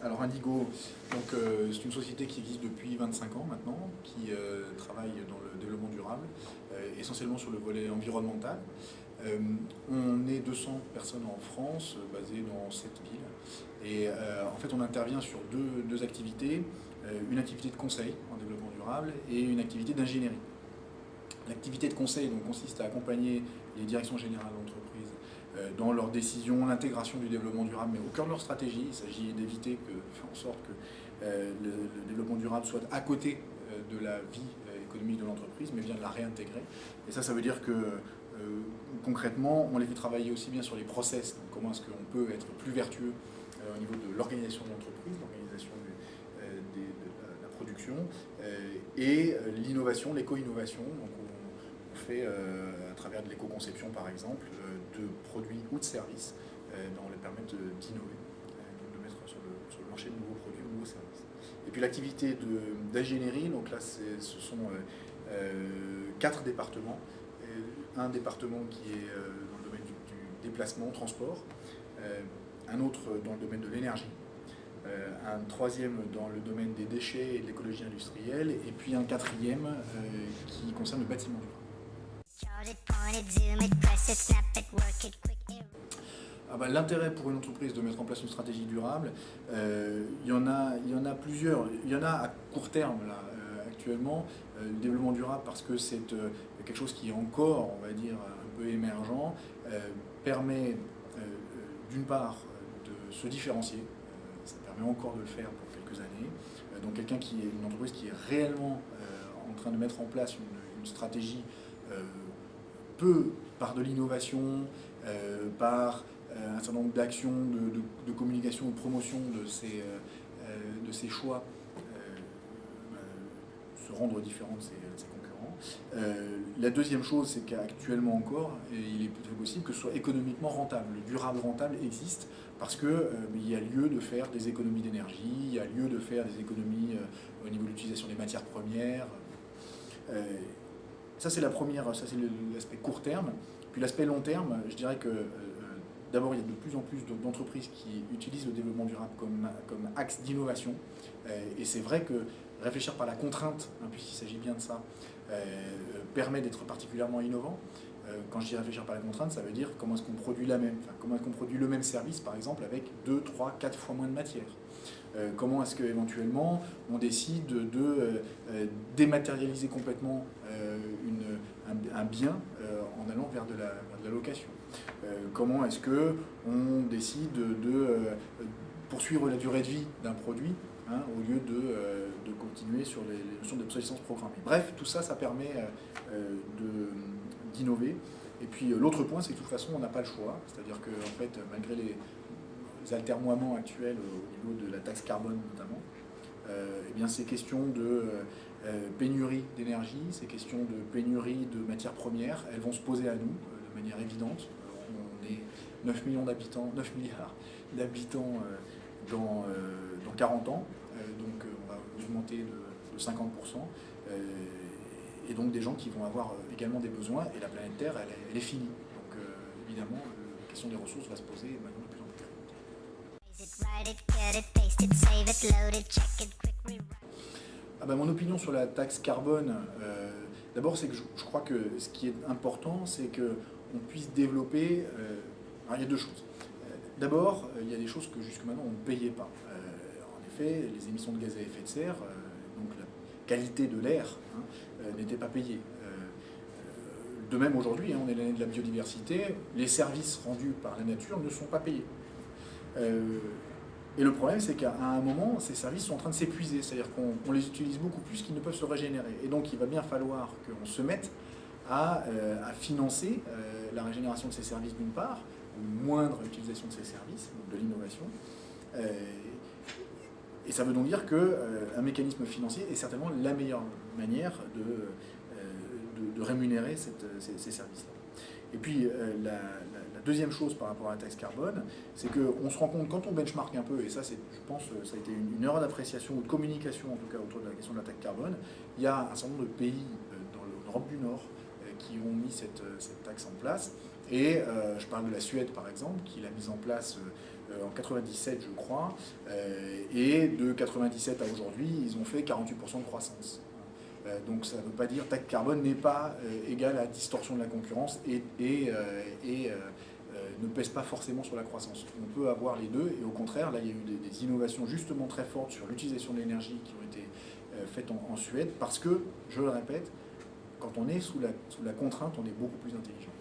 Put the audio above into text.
Alors Indigo, c'est une société qui existe depuis 25 ans maintenant, qui travaille dans le développement durable, essentiellement sur le volet environnemental. On est 200 personnes en France, basées dans 7 villes. Et en fait, on intervient sur deux activités, une activité de conseil en développement durable et une activité d'ingénierie. L'activité de conseil consiste à accompagner les directions générales d'entreprise dans leurs décisions, l'intégration du développement durable, mais au cœur de leur stratégie. Il s'agit d'éviter faire en sorte que le développement durable soit à côté de la vie économique de l'entreprise, mais vient de la réintégrer. Et ça veut dire que concrètement, on les fait travailler aussi bien sur les process, donc comment est-ce qu'on peut être plus vertueux au niveau de l'organisation de l'entreprise, l'organisation de la production, et l'innovation, l'éco-innovation. Donc on fait, à travers de l'éco-conception par exemple, de produits ou de services dans les permettre d'innover, de mettre sur le marché de nouveaux produits ou de nouveaux services. Et puis l'activité d'ingénierie, donc là ce sont 4 départements. Un département qui est dans le domaine du déplacement, transport, un autre dans le domaine de l'énergie, un troisième dans le domaine des déchets et de l'écologie industrielle, et puis un quatrième qui concerne le bâtiment durable. L'intérêt pour une entreprise de mettre en place une stratégie durable, il y en a plusieurs. Il y en a à court terme là, actuellement, le développement durable, parce que c'est quelque chose qui est encore, on va dire, un peu émergent, permet d'une part de se différencier, ça permet encore de le faire pour quelques années. Donc une entreprise qui est réellement en train de mettre en place une stratégie peut, par de l'innovation, par un certain nombre d'actions de communication ou de promotion de ses choix, se rendre différent de ses concurrents. La deuxième chose, c'est qu'actuellement encore, il est peut-être possible que ce soit économiquement rentable. Le durable rentable existe parce qu'il y a lieu de faire des économies d'énergie, il y a lieu de faire des économies au niveau de l'utilisation des matières premières. Ça c'est l'aspect court terme. Puis l'aspect long terme, je dirais que d'abord il y a de plus en plus d'entreprises qui utilisent le développement durable comme axe d'innovation. Et c'est vrai que réfléchir par la contrainte, puisqu'il s'agit bien de ça, permet d'être particulièrement innovant. Quand je dis réfléchir par la contrainte, ça veut dire comment est-ce qu'on produit comment est-ce qu'on produit le même service, par exemple, avec 2, 3, 4 fois moins de matière. Comment est-ce qu'éventuellement on décide de dématérialiser complètement un bien en allant vers de la location. Comment est-ce qu'on décide de poursuivre la durée de vie d'un produit, au lieu de continuer sur les notions d'obsolescence programmée. Bref, tout ça, ça permet d'innover. Et puis l'autre point, c'est que de toute façon, on n'a pas le choix. C'est-à-dire que, en fait, malgré les atermoiements actuels au niveau de la taxe carbone notamment, eh bien, ces questions de pénurie d'énergie, ces questions de pénurie de matières premières, elles vont se poser à nous de manière évidente. On est 9 millions d'habitants, 9 milliards d'habitants dans 40 ans, donc on va augmenter de 50%, et donc des gens qui vont avoir également des besoins, et la planète Terre, elle est finie. Donc évidemment, la question des ressources va se poser maintenant de plus en plus. Mon opinion sur la taxe carbone, d'abord c'est que je crois que ce qui est important, c'est qu'on puisse développer, alors il y a deux choses. D'abord, il y a des choses que jusque maintenant on ne payait pas. En effet, les émissions de gaz à effet de serre, donc la qualité de l'air, n'était pas payée. De même aujourd'hui, on est l'année de la biodiversité, les services rendus par la nature ne sont pas payés. Et le problème, c'est qu'à un moment, ces services sont en train de s'épuiser, c'est-à-dire qu'on les utilise beaucoup plus qu'ils ne peuvent se régénérer. Et donc il va bien falloir qu'on se mette à financer la régénération de ces services d'une part, une moindre utilisation de ces services, de l'innovation. Et ça veut donc dire qu'un mécanisme financier est certainement la meilleure manière de rémunérer ces services-là. Et puis la deuxième chose par rapport à la taxe carbone, c'est qu'on se rend compte, quand on benchmark un peu, et ça je pense ça a été une erreur d'appréciation ou de communication en tout cas autour de la question de la taxe carbone, il y a un certain nombre de pays dans l'Europe du Nord qui ont mis cette taxe en place, Et je parle de la Suède, par exemple, qui l'a mise en place en 97, je crois, et de 97 à aujourd'hui, ils ont fait 48% de croissance. Donc ça ne veut pas dire que taxe carbone n'est pas égal à distorsion de la concurrence et ne pèse pas forcément sur la croissance. On peut avoir les deux, et au contraire, là il y a eu des innovations justement très fortes sur l'utilisation de l'énergie qui ont été faites en Suède, parce que, je le répète, quand on est sous la contrainte, on est beaucoup plus intelligent.